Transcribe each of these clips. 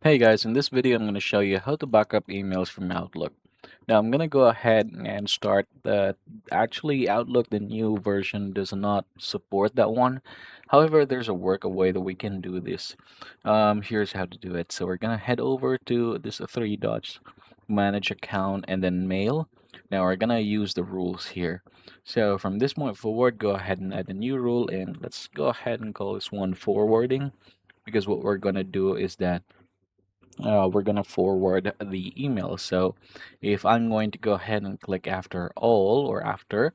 Hey guys, in this video I'm going to show you how to back up emails from Outlook. Now I'm going to go ahead and start that. Actually, Outlook, the new version, does not support that one. However, there's a workaway that we can do this. Here's how to do it. So we're going to head over to this three dots, manage account, and then mail. Now we're going to use the rules here. So from this point forward, go ahead and add a new rule, and let's go ahead and call this one forwarding, because what we're going to do is that we're gonna forward the email. So if I'm going to go ahead and click after all or after,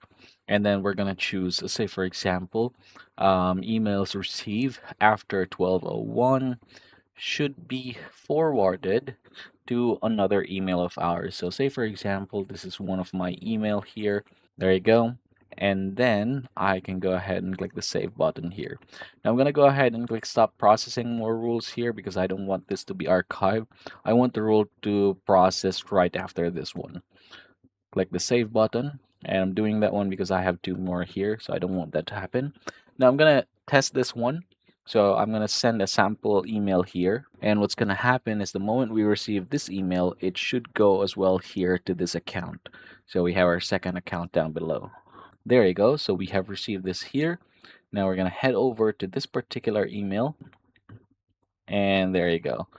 and then we're gonna choose, say for example, emails received after 12:01 should be forwarded to another email of ours. So say for example, this is one of my email here. There you go. And then I can go ahead and click the save button here. Now I'm going to go ahead and click stop processing more rules here because I don't want this to be archived. I want the rule to process right after this one. Click the save button. And I'm doing that one because I have two more here, so I don't want that to happen. Now I'm going to test this one. So I'm going to send a sample email here. And what's going to happen is the moment we receive this email, it should go as well here to this account. So we have our second account down below. There you go. So we have received this here. Now we're going to head over to this particular email. And there you go.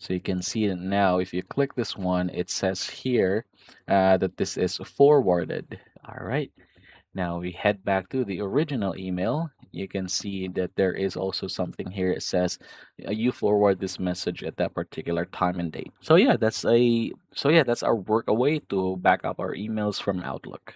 So you can see that now if you click this one, it says here that this is forwarded. All right. Now we head back to the original email. You can see that there is also something here. It says you forward this message at that particular time and date. So yeah, that's our workaway to back up our emails from Outlook.